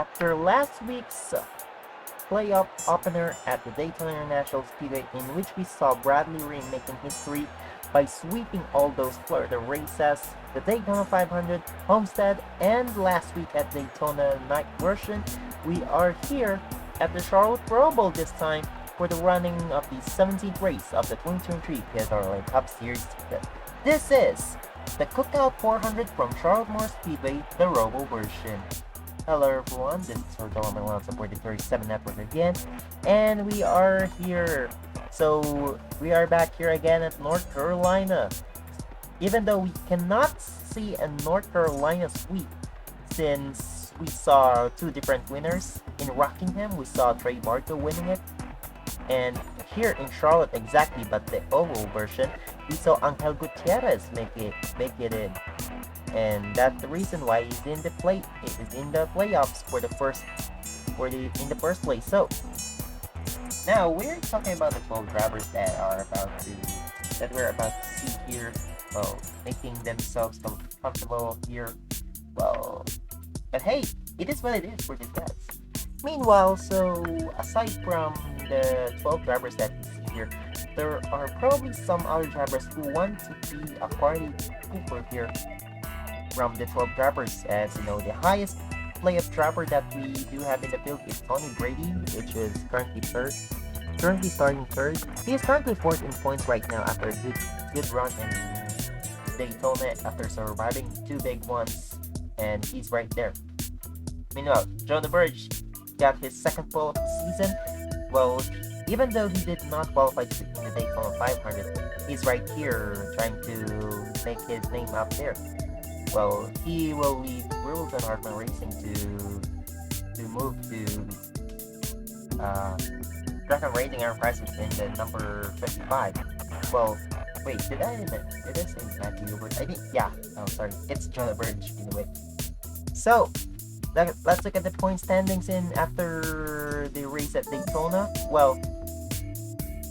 After last week's playoff opener at the Daytona International Speedway, in which we saw Bradley Ring making history by sweeping all those Florida races, the Daytona 500, Homestead, and last week at Daytona night version, we are here at the Charlotte Roval this time for the running of the 17th race of the 2023 PSRLA Cup Series ticket. This is the Cookout 400 from Charlotte Motor Speedway, the Roval version. Hello everyone, this is Rodolfo Milan supporting 37 Network again, and we are here. So we are back here again at North Carolina. Even though we cannot see a North Carolina sweep, since we saw two different winners. In Rockingham, we saw Trey Barto winning it, and here in Charlotte exactly, but the oval version, we saw Angel Gutierrez make it in. And that's the reason why he's in the playoffs in the first place. So now we're talking about the 12 drivers that we're about to see here. Well, making themselves comfortable here. Well, but hey, it is what it is for these guys. Meanwhile, so aside from the 12 drivers that we see here, there are probably some other drivers who want to be a party pooper here from the 12 drivers. As you know, the highest playoff driver that we do have in the field is Tony Brady, which is currently starting third. He is currently fourth in points right now after a good run in Daytona after surviving two big ones, and he's right there. Meanwhile, Jonah Burge got his second pole of the season. Well, even though he did not qualify to in the Daytona 500, he's right here trying to make his name up there. Well, he will leave Wimbledon Hartman Racing to move to Track and Racing Enterprises in the number 55. Well, wait, did I say Matthew Hubert? I think, yeah. Oh, sorry, it's Jonah Burge in a way. So let's look at the point standings in after the race at Daytona. Well,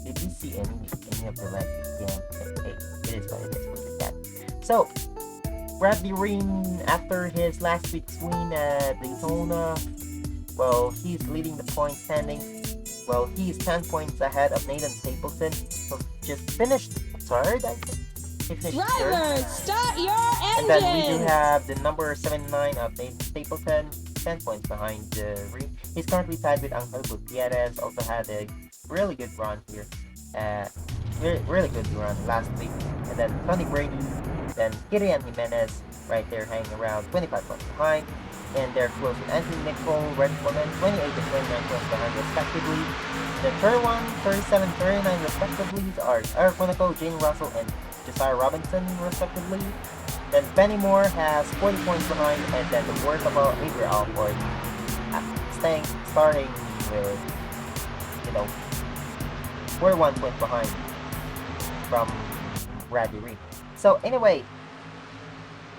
did you see any of the last weekend? Hey, it is what it is with that. So Bradley Ring, after his last week's win at Daytona, well, he's leading the point standing. Well, he's 10 points ahead of Nathan Stapleton, who just finished third, I think. He finished Drivers, third. start your engines! And then we do have the number 79 of Nathan Stapleton, 10 points behind Ring. He's currently tied with Angel Gutierrez, also had a really good run here. Really good run last week. And then Tony Brady, then Kirian Jimenez right there hanging around 25 points behind. And they're close with Anthony Nicole, Red Coleman, 28 and 29 points behind respectively. The 31, 37, 39 respectively are Eric Monaco, Jane Russell, and Josiah Robinson respectively. Then Benny Moore has 40 points behind, and then the workable Adrian Alford starting with, 41 points behind from Bradley Reed. So anyway,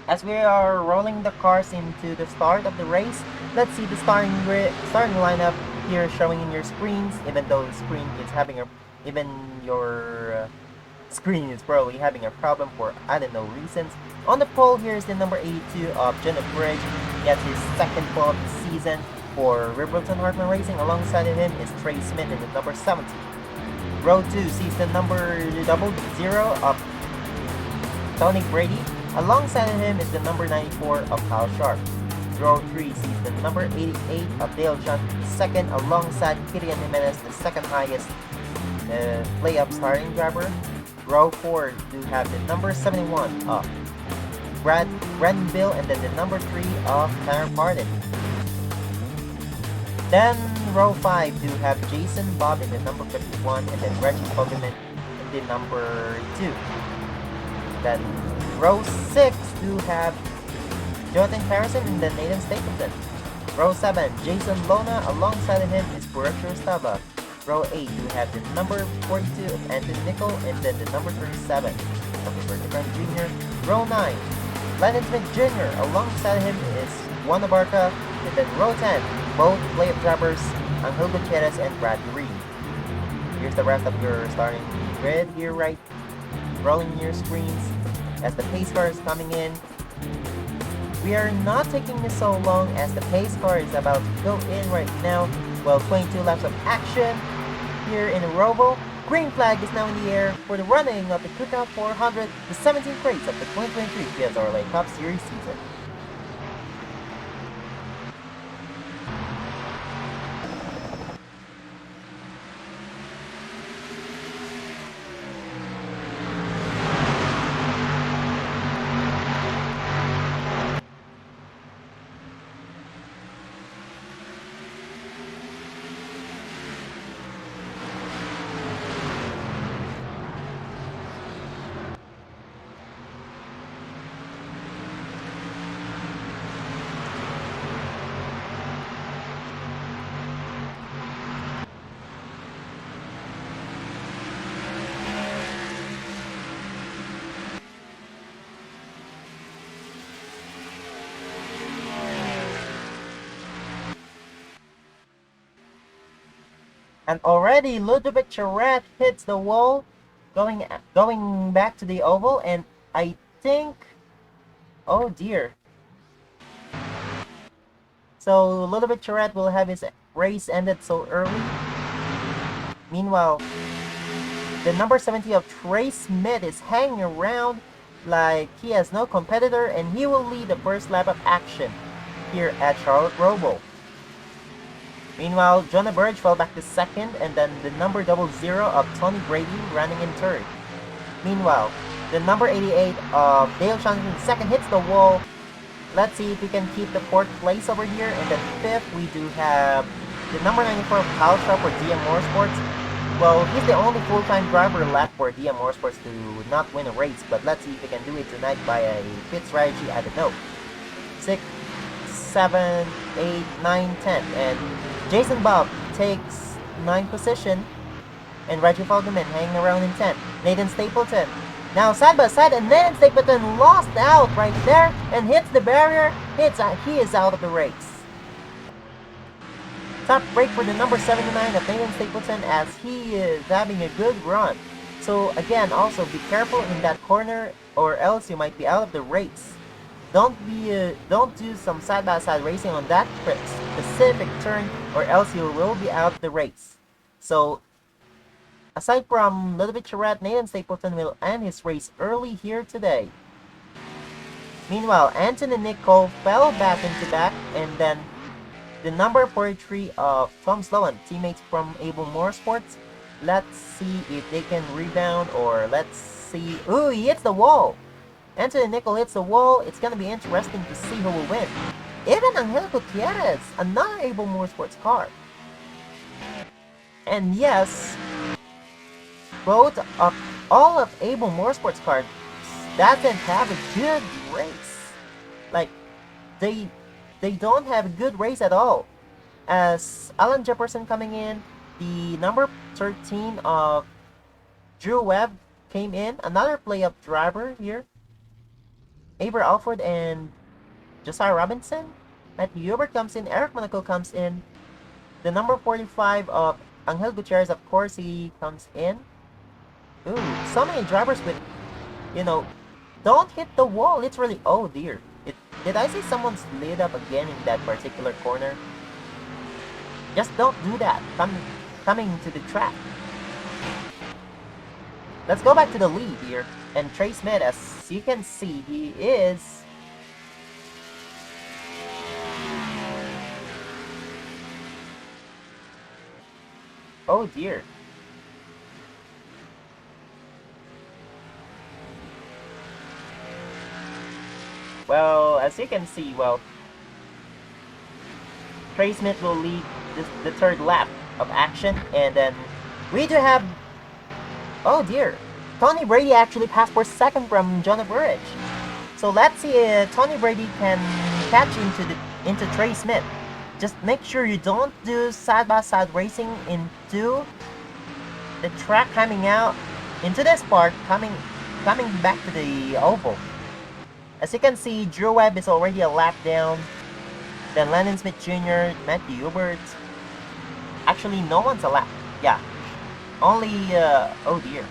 as we are rolling the cars into the start of the race, let's see the starting lineup here showing in your screens. Even though the screen is your screen is probably having a problem for I don't know reasons. On the pole, here is the number 82 of Jonah Bridge. He gets his second pole of the season for Wimbledon Hartman Racing. Alongside of him is Trey Smith in the number 70. Row 2 sees the number 00 of Tony Brady. Alongside of him is the number 94 of Kyle Sharp. Row 3 sees the number 88 of Dale John second, alongside Kirian Jimenez, the second highest playoff starting driver. Row 4 do have the number 71 of Brandon Bill, and then the number 3 of Tanner Pardon. Then row 5 do have Jason Bob in the number 51, and then Reggie Fogelman in the number 2. Then row 6 do have Jonathan Harrison and then Nathan Stapleton. Row 7, Jason Lona, alongside of him is Borachio Stava. Row 8 do have the number 42 of Anthony Nicol, and then the number 37 of Roberto Grant Jr. Row 9, Landon Smith Jr., alongside of him is Juan Abarca, and then row 10, both playoff drivers, Angel Gutierrez and Bradley Reed. Here's the rest of your starting grid here, rolling your screens as the pace car is coming in. We are not taking this so long as the pace car is about to go in right now. Well, 22 laps of action here in Roval. Green flag is now in the air for the running of the Cookout 400, the 17th race of the 2023 PSRLA Cup Series season. And already Ludovic Charette hits the wall, going back to the oval, and I think, oh dear. So Ludovic Charette will have his race ended so early. Meanwhile, the number 70 of Trey Smith is hanging around like he has no competitor, and he will lead the first lap of action here at Charlotte Roval. Meanwhile, Jonah Burge fell back to second, and then the number 00 of Tony Brady running in third. Meanwhile, the number 88 of Dale Johnson second hits the wall. Let's see if we can keep the fourth place over here. And then fifth, we do have the number 94 of Kyle Sharp for DM Motorsports. Well, he's the only full-time driver left for DM Motorsports to not win a race, but let's see if he can do it tonight by a pit strategy. I don't know. 6, 7, 8, 9, 10, and Jason Bob takes 9th position, and Reggie Feldman hanging around in 10th. Nathan Stapleton now side by side, and Nathan Stapleton lost out right there and hits the barrier. He is out of the race. Top break for the number 79 of Nathan Stapleton as he is having a good run. So again, also be careful in that corner or else you might be out of the race. Don't do some side-by-side racing on that specific turn, or else you will be out of the race. So, aside from Ludovic Charette, Nathan Stapleton will end his race early here today. Meanwhile, Anthony Nicole fell back into back, and then the number 43 of Tom Sloan, teammates from Able Motorsports. Let's see if they can rebound, or let's see. Ooh, he hits the wall! Anthony Nicole hits the wall. It's gonna be interesting to see who will win. Even Angel Gutierrez, another Able Motorsports car. And yes, all of Able Motorsports cars doesn't have a good race. Like, they don't have a good race at all. As Alan Jefferson coming in, the number 13 of Drew Webb came in, another play-up driver here. Aber Alford and Josiah Robinson. Matthew Hubert comes in. Eric Monaco comes in. The number 45 of Angel Gutierrez, of course, he comes in. Ooh, so many drivers with, don't hit the wall. Literally, oh dear. Did I see someone slid up again in that particular corner? Just don't do that. Coming to the track. Let's go back to the lead here. And Trey Smith, as you can see, he is oh dear. Well, as you can see, Trey Smith will lead the third lap of action, and then we do have, oh dear, Tony Brady actually passed for second from Jonah Burridge. So let's see if Tony Brady can catch into Trey Smith. Just make sure you don't do side-by-side racing into the track coming out into this part, coming back to the oval. As you can see, Drew Webb is already a lap down. Then Landon Smith Jr., Matthew Hubert. Actually, no one's a lap. Yeah. Only, oh dear.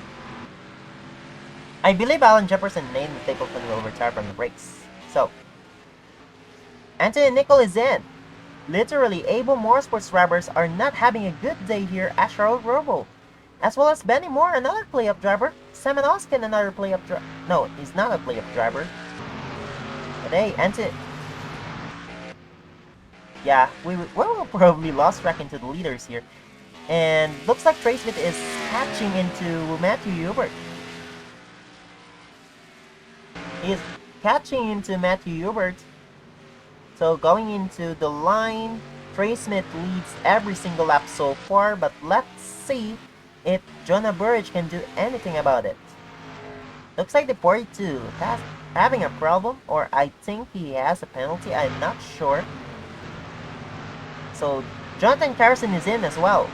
I believe Alan Jefferson and Nathan Stapleton will retire from the race. So, Anthony Nicol is in. Literally, Able Motorsports drivers are not having a good day here at Charlotte Roval. As well as Benny Moore, another playoff driver. Simon Oskin, another playoff driver. No, he's not a playoff driver. But hey, Anthony... Yeah, we will probably lost track into the leaders here. And looks like Trey Smith is catching into Matthew Hubert. He's catching into Matthew Hubert. So going into the line, Trey Smith leads every single lap so far, but let's see if Jonah Burridge can do anything about it. Looks like the 42 has having a problem, or I think he has a penalty, I'm not sure. So Jonathan Carson is in as well.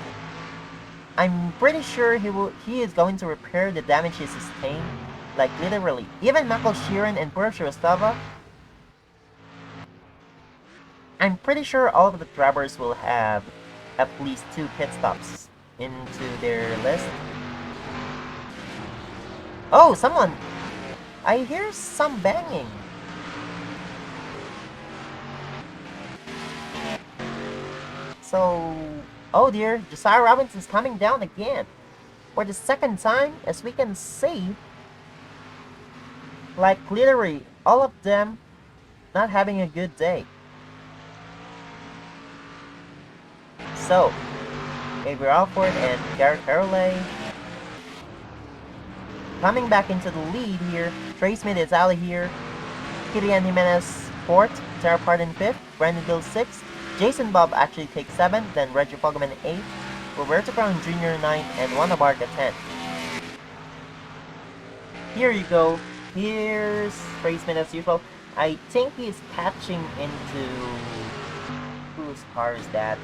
I'm pretty sure he is going to repair the damage he sustained, like literally. Even Michael Sheeran and Pursh Rostava, I'm pretty sure all of the drivers will have at least 2 pit stops into their list. Oh, someone! I hear some banging. So, oh dear, Josiah Robinson's coming down again. For the second time, as we can see. Like, literally, all of them not having a good day. So, Avery Alford and Garrett Harley coming back into the lead here. Trey Smith is out of here. Kilian Jimenez 4th, Tara Pardon 5th, Brandon Gill 6th, Jason Bob actually takes 7th, then Reggie Fogelman 8th, Roberto Brown Jr. 9th, and Wanda Barca 10th. Here you go. Here's Trey Smith as usual. I think he's catching into... whose car is that?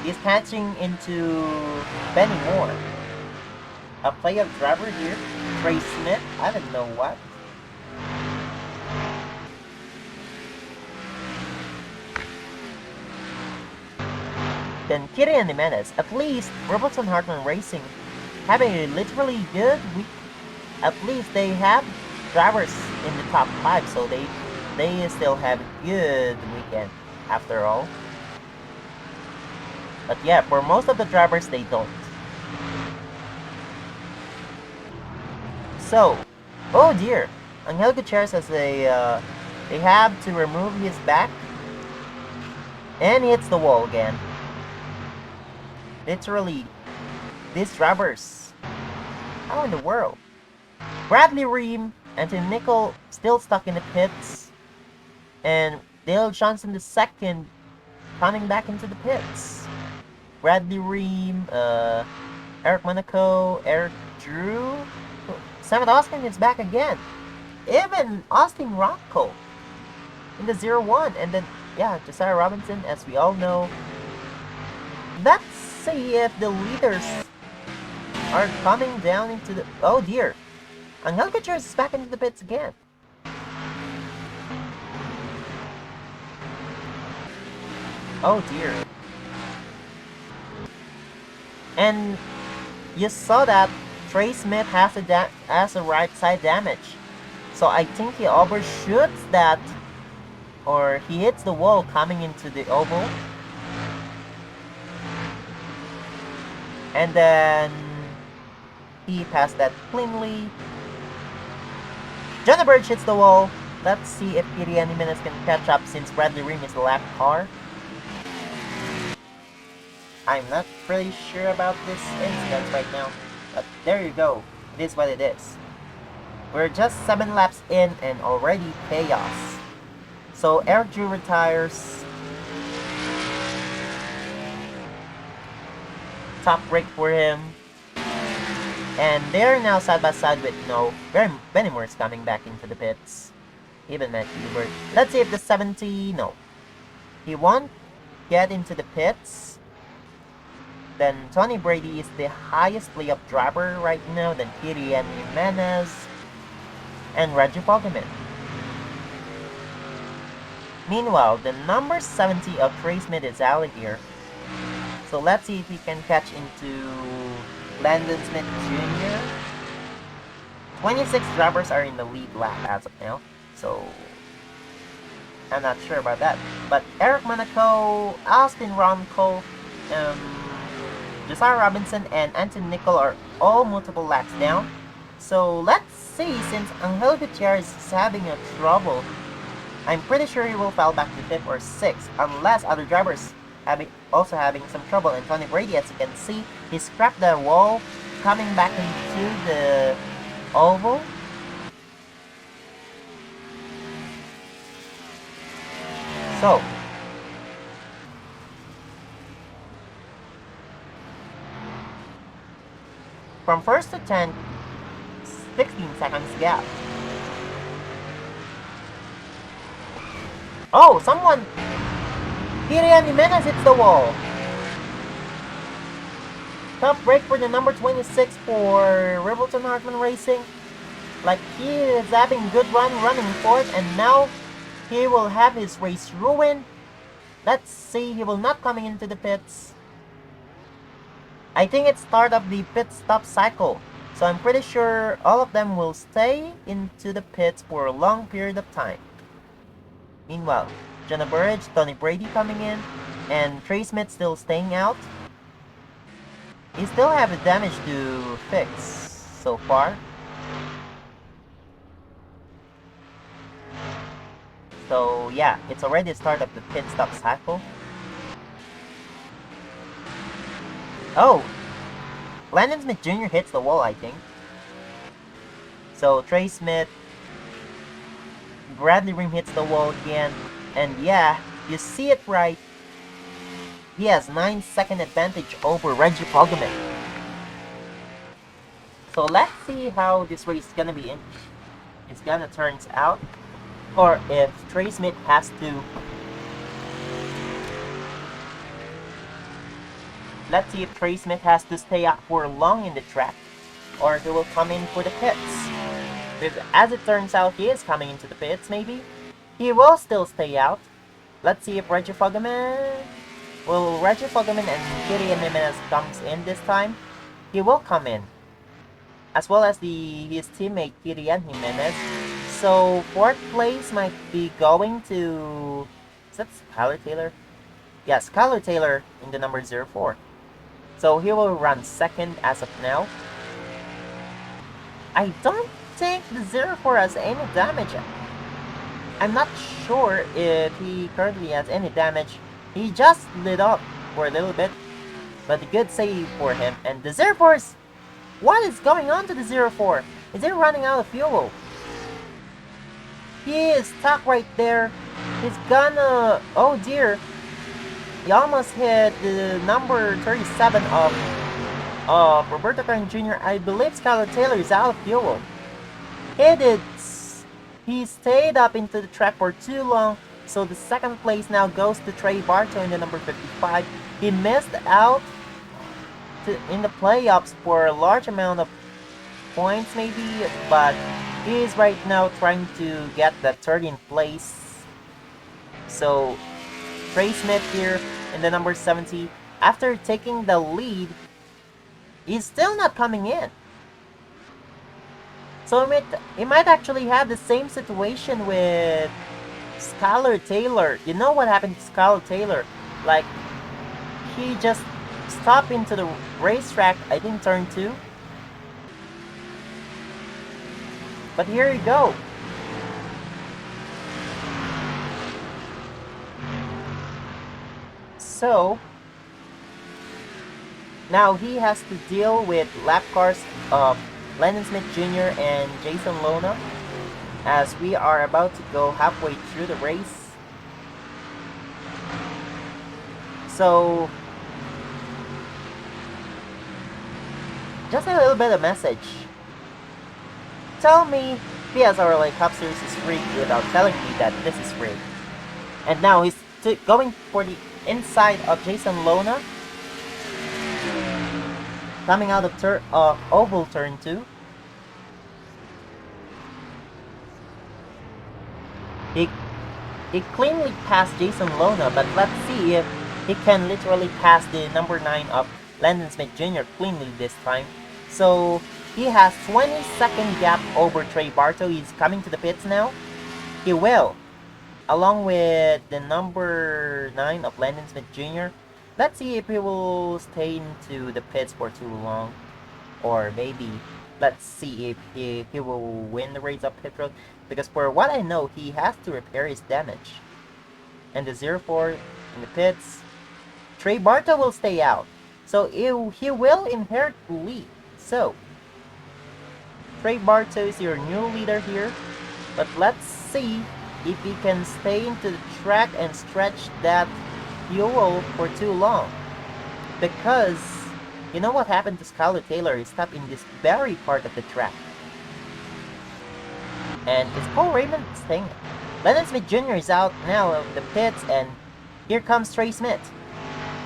He's catching into Benny Moore. A playoff driver here. Trey Smith. I don't know what. Then Kirian Jimenez. At least Robertson Hartman Racing having a literally good week. At least they have drivers in the top 5, so they still have a good weekend after all. But yeah, for most of the drivers, they don't. So, oh dear, Angel Gutierrez has a, they have to remove his back, and he hits the wall again. Literally, these drivers, how in the world? Bradley Ream, Anthony Nicol still stuck in the pits, and Dale Johnson II coming back into the pits. Bradley Ream, Eric Monaco, Eric Drew, Simon Oskin is back again. Even Austin Rocco in the 0-1, and then yeah, Josiah Robinson, as we all know. Let's see if the leaders are coming down into the... Oh dear, Angel Gutierrez is back into the pits again. Oh dear. And you saw that Trey Smith has a right side damage. So I think he overshoots that, or he hits the wall coming into the oval. And then he passed that cleanly. Jonah Burridge hits the wall. Let's see if Kirian Jimenez can catch up since Bradley Ream is the lap car. I'm not really sure about this incident right now, but there you go. It is what it is. We're just 7 laps in and already chaos. So Eric Drew retires. Top break for him. And they're now side by side with Benny Moore is coming back into the pits. Even Matt Hubert. Let's see if the 70, no. He won't get into the pits. Then Tony Brady is the highest playoff driver right now. Then Kirian Jimenez and Reggie Fogelman. Meanwhile, the number 70 of Trey Smith is out here. So let's see if he can catch into Landon Smith Jr. 26 drivers are in the lead lap as of now. So I'm not sure about that. But Eric Monaco, Austin Ronco, um, Josiah Robinson, and Anton Nicol are all multiple laps down. So let's see, since Angel Gutierrez is having a trouble, I'm pretty sure he will fall back to 5th or 6th, unless other drivers also having some trouble. And Tony Brady, as you can see, he scrapped the wall coming back into the oval. So, from 1st to 10th, 16 seconds gap. Oh, someone! Kirian Jimenez hits the wall. Tough break for the number 26 for Rivelton Hartman Racing. Like, he is having a good run running fourth, and now he will have his race ruined. Let's see, he will not coming into the pits. I think it's start of the pit stop cycle, so I'm pretty sure all of them will stay into the pits for a long period of time. Meanwhile, Jenna Burridge, Tony Brady coming in, and Trey Smith still staying out. He still have the damage to fix so far. So yeah, it's already the start of the pit stop cycle. Oh! Landon Smith Jr. hits the wall, I think. So Trey Smith, Bradley Rim hits the wall again. And yeah, you see it right. He has 9-second advantage over Reggie Fogleman. So let's see how this race is gonna turns out. Or if Trey Smith has to... Let's see if Trey Smith has to stay out for long in the track, or he will come in for the pits. Because as it turns out, he is coming into the pits, maybe. He will still stay out. Let's see if Reggie Fogleman... Will Reggie Fogleman and Kirian Jimenez comes in this time? He will come in. As well as his teammate Kirian Jimenez. So, 4th place might be going to... Is that Skylar Taylor? Yes, Skylar Taylor in the number 04. So, he will run 2nd as of now. I don't think the 04 has any damage. I'm not sure if he currently has any damage. He just lit up for a little bit. But a good save for him. And the 04's... What is going on to the 04? Is he running out of fuel? He is stuck right there. He's gonna... Oh dear. He almost hit the number 37 of Roberto Kern Jr. I believe Skylar Taylor is out of fuel. He stayed up into the track for too long. So the 2nd place now goes to Trey Bartow in the number 55. He missed out in the playoffs for a large amount of points maybe, but he is right now trying to get the 13th place. So Trey Smith here in the number 70, after taking the lead, he's still not coming in. So he might actually have the same situation with Skylar Taylor. You know what happened to Skylar Taylor? Like, he just stopped into the racetrack, I think turn 2. But here you go. So, now he has to deal with lap cars of Landon Smith Jr. and Jason Lona as we are about to go halfway through the race. So, just a little bit of message. Tell me PSRLA Cup Series is rigged without telling me that this is rigged. And now he's going for the inside of Jason Lona. Coming out of oval turn 2. He cleanly passed Jason Lona, but let's see if he can literally pass the number 9 of Landon Smith Jr. cleanly this time. So he has 20-second gap over Trey Bartow. He's coming to the pits now. He will. along with the number 9 of Landon Smith Jr. Let's see if he will stay into the pits for too long, or maybe let's see if he will win the race up pit road, because for what I know, he has to repair his damage. And the 04 in the pits, Trey Barta will stay out, so he will inherit the lead. So Trey Barta is your new leader here, but let's see if he can stay into the track and stretch that fuel for too long. Because you know what happened to Skylar Taylor is stuck in this very part of the track. And it's Paul Raymond staying. Lennon Smith Jr. is out now of the pits, and here comes Trey Smith.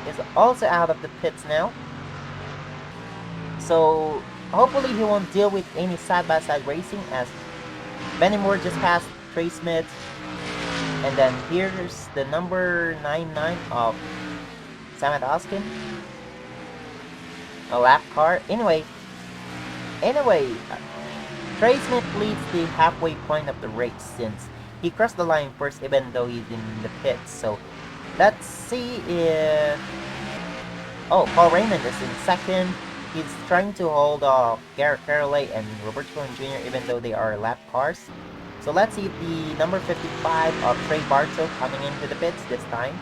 He's also out of the pits now. So hopefully he won't deal with any side-by-side racing, as Benny Moore just passed Trey Smith. And then here's the number 99 of Samet Oskin. A lap car. Anyway, Trey Smith leads the halfway point of the race since he crossed the line first, even though he's in the pits. So let's see if... Oh, Paul Raymond is in second. He's trying to hold off Garrett Carolet and Roberto Colon Jr. even though they are lap cars. So let's see if the number 55 of Trey Barto coming into the pits this time.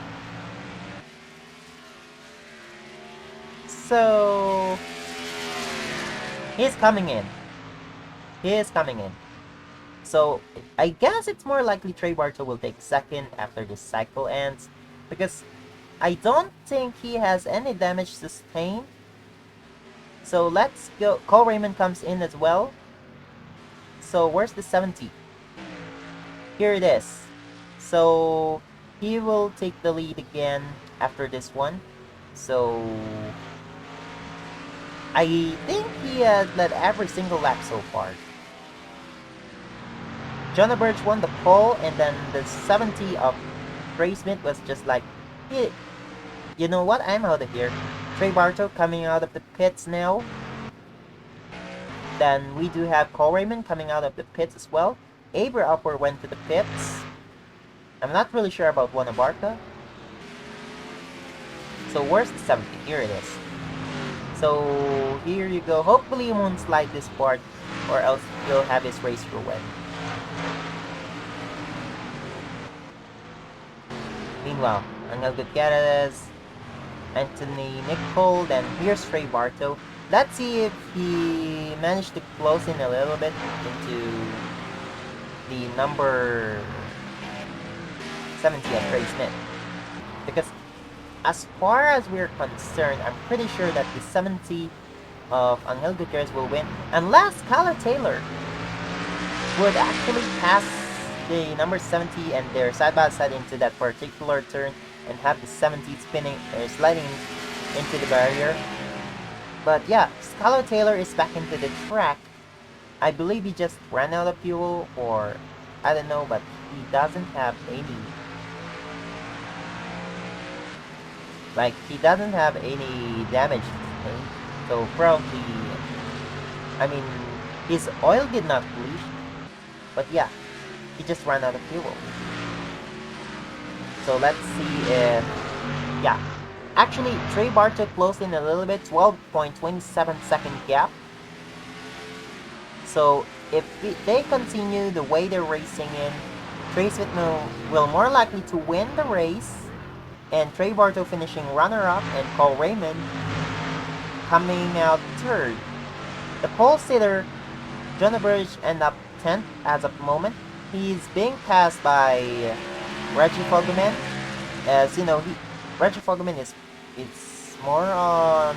So he's coming in. So I guess it's more likely Trey Barto will take second after this cycle ends, because I don't think he has any damage sustained. So let's go. Cole Raymond comes in as well. So where's the 70? Here it is. So he will take the lead again after this one. So I think he has led every single lap so far. Jonah Birch won the pole, and then the 70 of Trey Smith was just like, hey, you know what, I'm out of here. Trey Barto coming out of the pits now. Then we do have Cole Raymond coming out of the pits as well. Aber Upper went to the pits. I'm not really sure about Juan Abarca. So where's the 70? Here it is. So here you go. Hopefully he won't slide this part, or else he'll have his race ruined. Meanwhile, Angel Gutierrez, Anthony Nicole, then here's Trey Barto. Let's see if he managed to close in a little bit into the number 70 of Trey Smith. Because as far as we're concerned, I'm pretty sure that the 70 of Angel Gutierrez will win, unless Skylar Taylor would actually pass the number 70 and they're side by side into that particular turn and have the 70 spinning or sliding into the barrier. But yeah, Skylar Taylor is back into the track. I believe he just ran out of fuel, or I don't know, but he doesn't have any, like, he doesn't have any damage sustained. So probably, I mean, his oil did not leak, but yeah, he just ran out of fuel. So let's see if, yeah, actually Trey Barto closed in a little bit, 12.27 second gap. So if they continue the way they're racing in, Trey Smith will more likely to win the race, and Trey Barto finishing runner-up, and Cole Raymond coming out third. The pole sitter, Jonah Burge, end up 10th as of the moment. He's being passed by Reggie Fogelman. As you know, Reggie Fogelman is more of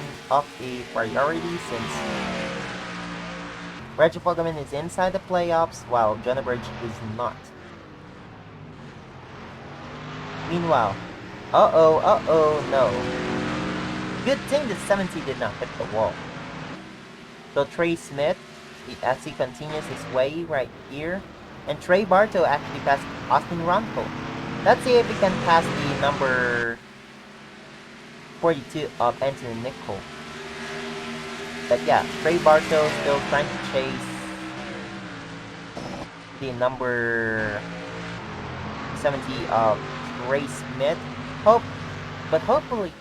a priority since Reggie Fogelman is inside the playoffs while Jonah Burge is not. Meanwhile, no. Good thing the 70 did not hit the wall. So Trey Smith, as he continues his way right here, and Trey Barto actually passed Austin Ronco. Let's see if he can pass the number 42 of Anthony Nicole. But yeah, Trey Barto still trying to chase the number 170 of Trey Smith. But hopefully,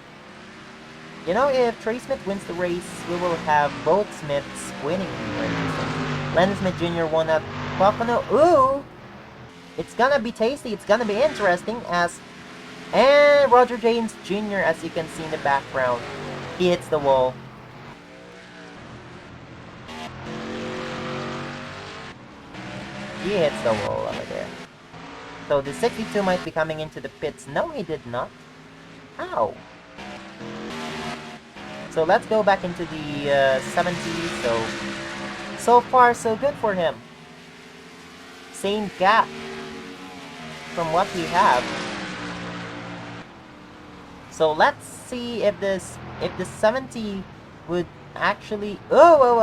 you know, if Trey Smith wins the race, we will have both Smiths winning the race. Landon Smith Jr. won at Pocono. Ooh! It's gonna be tasty, it's gonna be interesting as... And Roger James Jr., as you can see in the background, he hits the wall. He hits the wall over there. So the 62 might be coming into the pits. No, he did not. Ow. So let's go back into the 70s. So far, so good for him. Same gap from what we have. So let's see if the 70 would actually... Oh,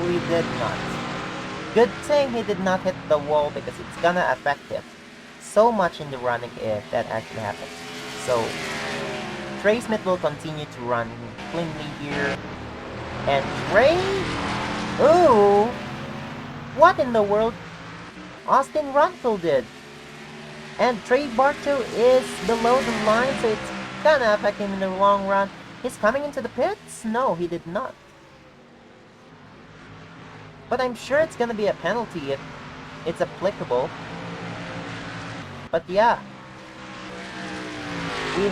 he did not. Good thing he did not hit the wall because it's gonna affect him so much in the running if that actually happens. So Trey Smith will continue to run cleanly here. And Trey... Ooh! What in the world Austin Runkle did? And Trey Bartow is below the line, so it's gonna affect him in the long run. He's coming into the pits? No, he did not. But I'm sure it's gonna be a penalty if it's applicable. But yeah. We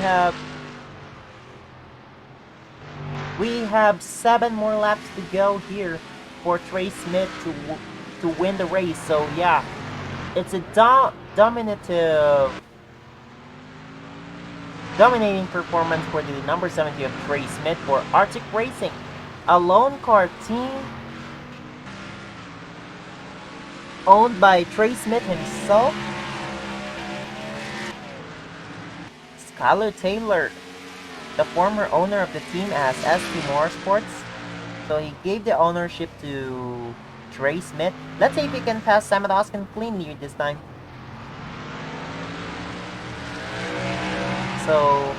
have 7 more laps to go here for Trey Smith to win the race. So yeah, it's a dominating performance for the number 70 of Trey Smith for Arctic Racing, a lone car team owned by Trey Smith himself. Skylar Taylor, the former owner of the team, as ST Motorsports, so he gave the ownership to Trey Smith. Let's see if he can pass Sam Dawson cleanly this time. So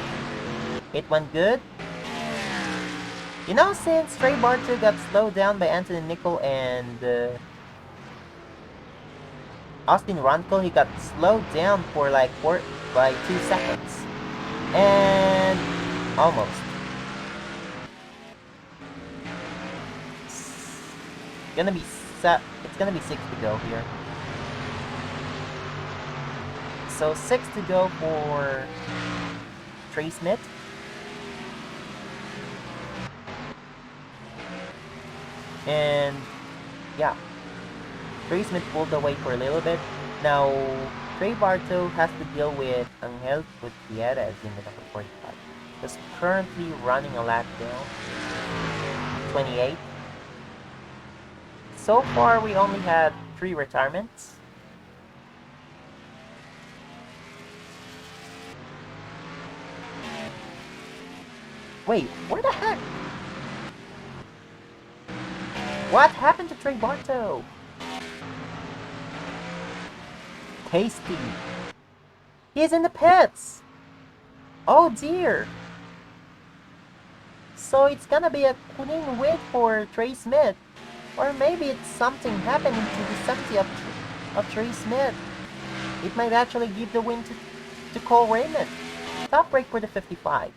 it went good. You know, since Trey Bartow got slowed down by Anthony Nicol and Austin Runkle, he got slowed down for like 2 seconds. And almost. It's gonna be 6 to go here. So 6 to go for Trey Smith. And yeah, Trey Smith pulled away for a little bit. Now Trey Bartow has to deal with Angel Gutierrez in the number 45. He's currently running a lap down, 28. So far we only had 3 retirements. Wait, where the heck? What happened to Trey Bartow? Tasty. He's in the pits. Oh dear. So it's gonna be a clean win for Trey Smith. Or maybe it's something happening to the 70 of Trey Smith. It might actually give the win to Cole Raymond. Top break for the 55.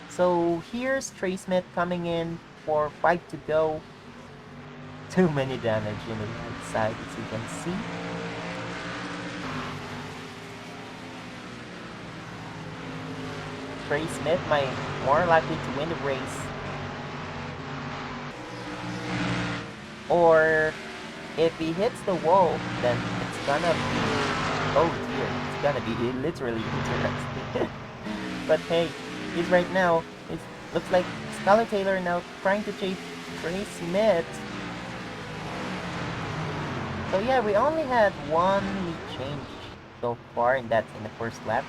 So here's Trey Smith coming in for 5 to go. Too many damage in the right side, as you can see. Trey Smith might more likely to win the race. Or if he hits the wall, then it's gonna be... Oh dear, it's gonna be literally interesting. But hey, he's right now, it looks like Skylar Taylor now trying to chase Trey Smith. So yeah, we only had 1 lead change so far, and that's in the first lap,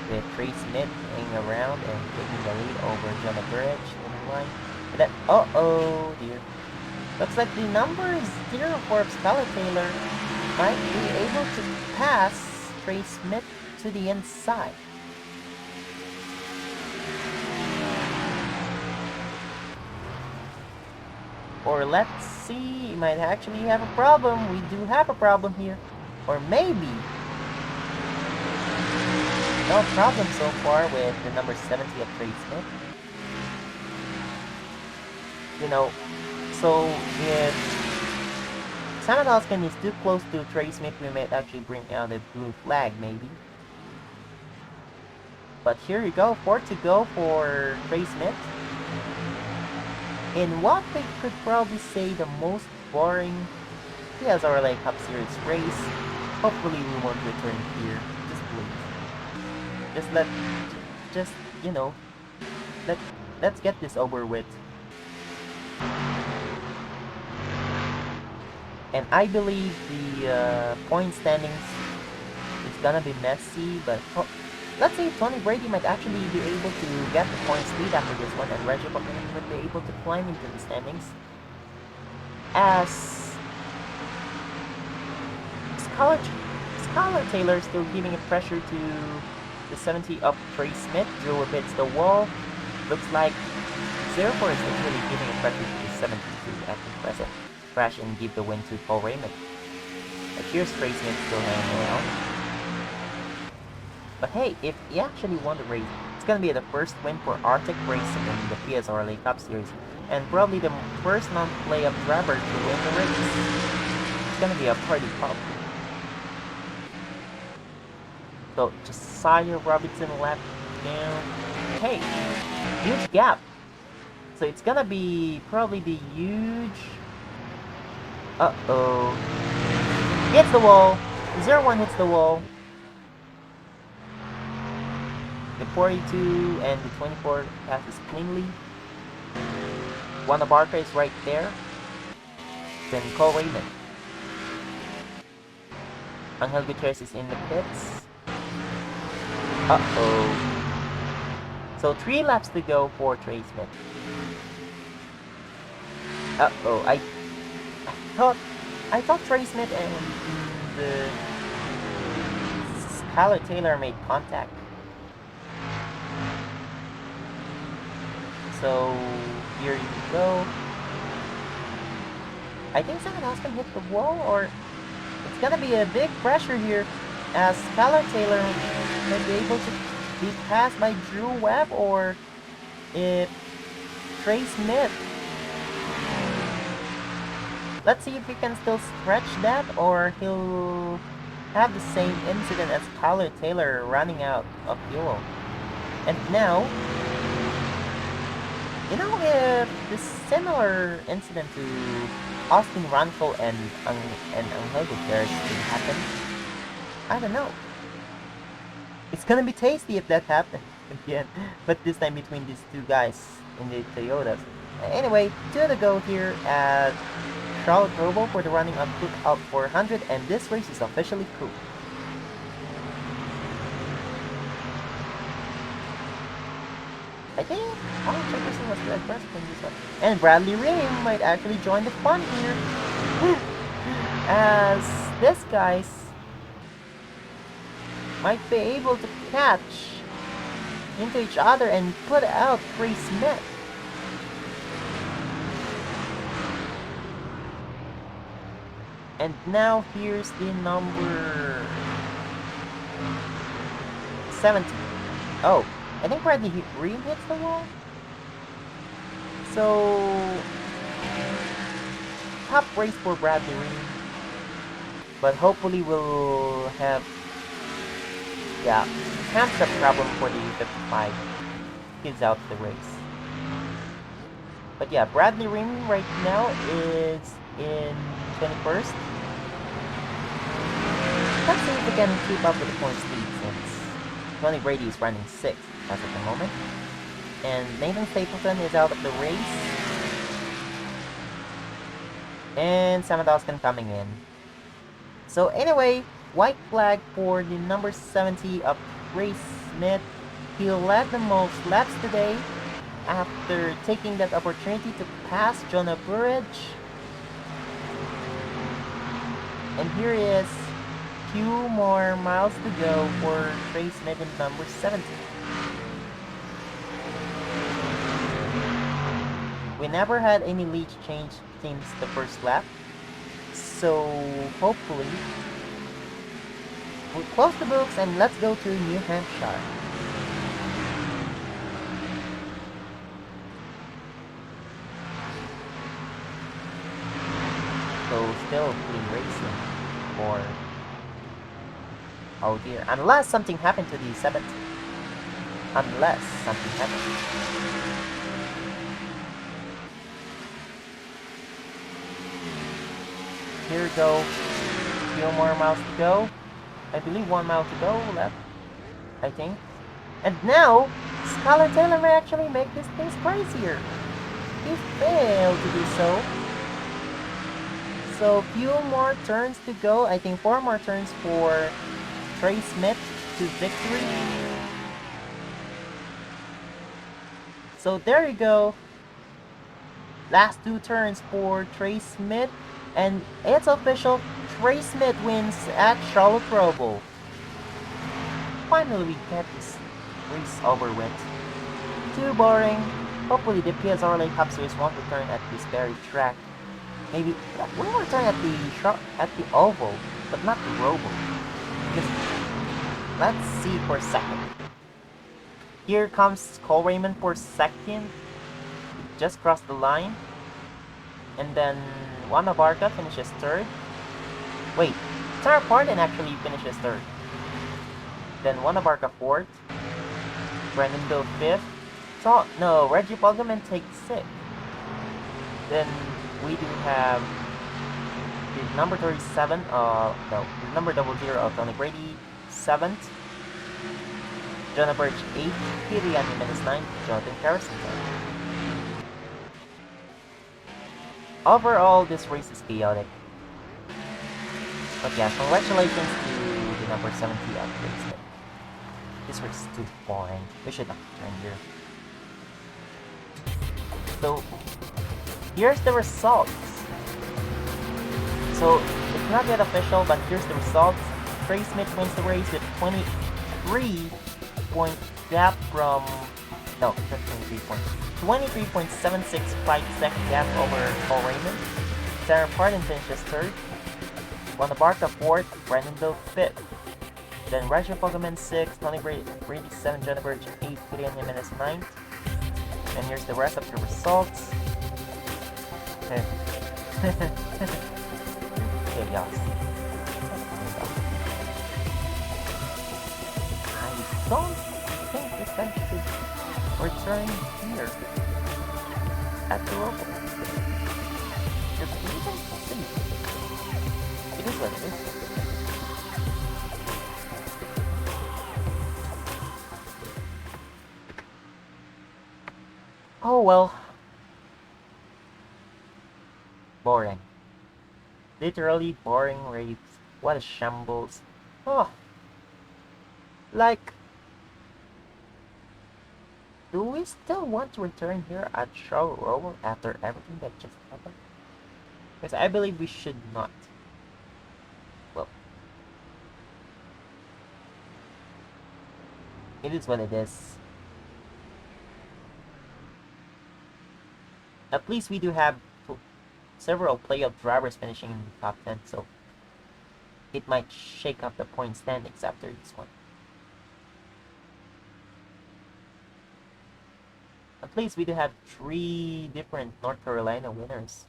with Trey Smith hanging around and taking the lead over John Burridge in the line. And then, oh dear. Looks like the number 04 of Skylar Taylor might be able to pass Trey Smith to the inside. Or let's see, he might actually have a problem. We do have a problem here. Or maybe no problem so far with the number 70 of Trey Smith. You know, so if Samadowskin is too close to Trey Smith, we might actually bring out a blue flag, maybe. But here you go, 4 to go for Trey Smith. In what we could probably say the most boring PSRLA Cup Series race, hopefully we won't return here. Just please. Just you know, let's get this over with. And I believe the point standings is gonna be messy, but let's say Tony Brady might actually be able to get the points lead after this one, and Reggie Buckman would be able to climb into the standings. As Skylar Taylor still giving a pressure to the 70 of Trey Smith. Drew hits the wall. Looks like 04 is literally giving a pressure to the 72 at the present. Crash and give the win to Paul Raymond. But here's Trey Smith still hanging around. But hey, if he actually won the race, it's gonna be the first win for Arctic Racing in the PSRLA Cup Series, and probably the first non-playoff driver to win the race. It's gonna be a party pop. So Josiah Robinson left down. Hey, huge gap. So it's gonna be probably the huge. Uh-oh. Hits the wall. 01 hits the wall. The 42 and the 24 passes cleanly. Juan Abarca is right there. Then Cole Raymond. Angel Gutierrez is in the pits. Uh-oh. So 3 laps to go for Trey Smith. Uh-oh. I thought Trey Smith and the Skylar Taylor made contact. So here you go. I think someone else can hit the wall, or it's gonna be a big pressure here as Skylar Taylor may be able to be passed by Drew Webb, or if Trey Smith. Let's see if he can still stretch that, or he'll have the same incident as Skylar Taylor running out of fuel. And now, you know, if this similar incident to Austin Ranfel and Angel Gutierrez can happen, I don't know. It's gonna be tasty if that happens again, but this time between these two guys in the Toyotas. Anyway, 2 to go here at Charlotte Roval for the running of Cookout 400, and this race is officially cooked. I think Alan Jefferson was the aggressive in this one. And Bradley Ream might actually join the fun here. As this guys might be able to catch into each other and put out Trey Smith. And now here's the number 70. Oh, I think Bradley Ream hits the wall. So tough race for Bradley Ream, but hopefully we'll have hamster problem for the 55. Gives out the race. But yeah, Bradley Ream right now is in 21st. Let's see if we can keep up with the points lead, since Tony Brady is running 6th as of the moment. And Nathan Stapleton is out of the race. And Samadowskin coming in. So anyway, white flag for the number 70 of Trey Smith. He led the most laps today after taking that opportunity to pass Jonah Burridge. And here is few more miles to go for Trey Smith in number 70. We never had any lead change teams the first lap. So hopefully we'll close the books and let's go to New Hampshire. So still clean racing, or oh dear, unless something happened to the 7th. Unless something happened. Here we go. Few more miles to go. I believe 1 mile to go left, I think. And now, Skylar Taylor may actually make these things crazier. He failed to do so. So, few more turns to go. I think 4 more turns for Trey Smith to victory. So, there you go. Last 2 turns for Trey Smith. And it's official, Trey Smith wins at Charlotte Roval. Finally, we get this race over with. Too boring. Hopefully, the PSRLA Cup Series won't return at this very track. Maybe we'll return at the oval, but not the Roval. Because let's see for a second. Here comes Cole Raymond for second. Just crossed the line. And then Juan Abarca finishes third. Wait, Sarah Pardon actually finishes third. Then Juan Abarca fourth. Brandon Bill fifth. So, no, Reggie Bogleman takes sixth. Then we do have the number 37, no, the number 00 of Tony Brady, 7th. Jonah Birch 8th. Peter Yanni 9th. Jonathan Harrison 10th. Overall, this race is chaotic. But yeah, congratulations to the number 70 upgrades. This race is too boring. We should not turn here. So, here's the results. So, it's not yet official, but here's the results. Trey Smith wins the race with 23-point gap from... No, not 23 points. 23.765 second gap over Cole Raymond. Sarah Pardon finishes third. Juan Abarca fourth. Brandon Bill fifth. Then Reggie Fogelman sixth. Tony Brady 7th. Jonah Birch 8th. Julian Jimenez 9th. And here's the rest of the results. Chaos. I don't think this guy should return here at the Roval. Just we can see. It is what it is. Oh well. Boring. Literally boring race. What a shambles. Oh. Like, do we still want to return here at Charlotte Roval after everything that just happened? Because I believe we should not. Well, it is what it is. At least we do have several playoff drivers finishing in the top 10, so it might shake up the point standings after this one. At least we do have 3 different North Carolina winners.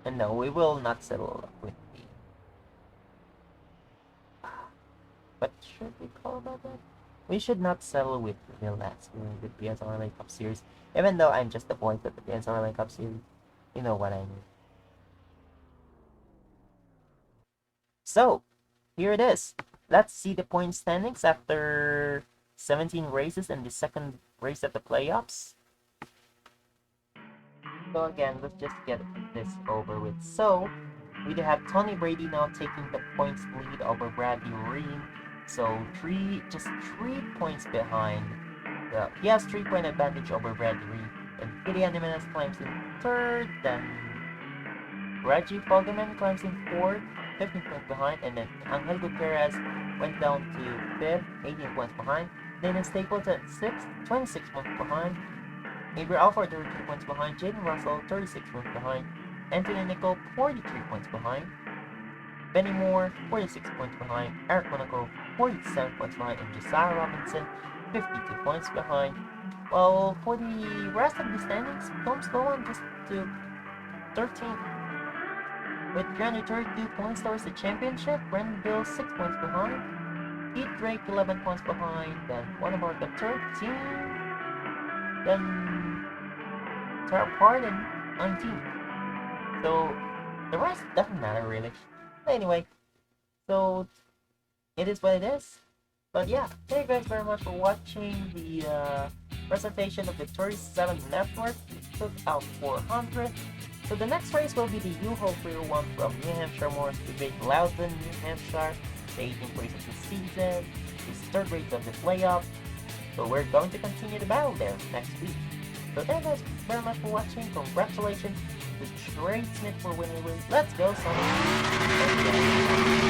And no, we will not settle with the... What should we call about that? We should not settle with the last winner of the PSRLA Cup Series. Even though I'm just the voice of the PSRLA Cup Series. You know what I mean. So, here it is. Let's see the point standings after 17 races and the second race of the playoffs. So again, let's just get this over with. So, we do have Tony Brady now taking the points lead over Bradley Ream. So, just 3 points behind. He has 3-point advantage over Bradley Ream. And Kilian Jimenez climbs in 3rd. Then Reggie Fogelman climbs in 4th, 15 points behind. And then Angel Gutierrez went down to 5th, 18 points behind. Dana Stapleton 6th, 26 points behind. Avery Alford 33 points behind, Jaden Russell 36 points behind, Anthony Nicol 43 points behind, Benny Moore 46 points behind, Eric Monaco 47 points behind, and Josiah Robinson 52 points behind. Well, for the rest of the standings, Tom Sloan just to 13th with 332 points towards the championship. Brendan Bill 6 points behind, Pete Drake 11 points behind, then Wanamarka 13, then Tara Pardon 19. So the rest doesn't matter really. But anyway, so it is what it is. But yeah, thank you guys very much for watching the presentation of the 37 Network Cookout 400. So the next race will be the U-Haul 301 from New Hampshire Motor Speedway, Loudon, New Hampshire, the 18th race of the season, the third race of the playoff. So we're going to continue the battle there next week. So thank you guys very much for watching. Congratulations to Trey Smith for winning the race. Let's go, Sonic!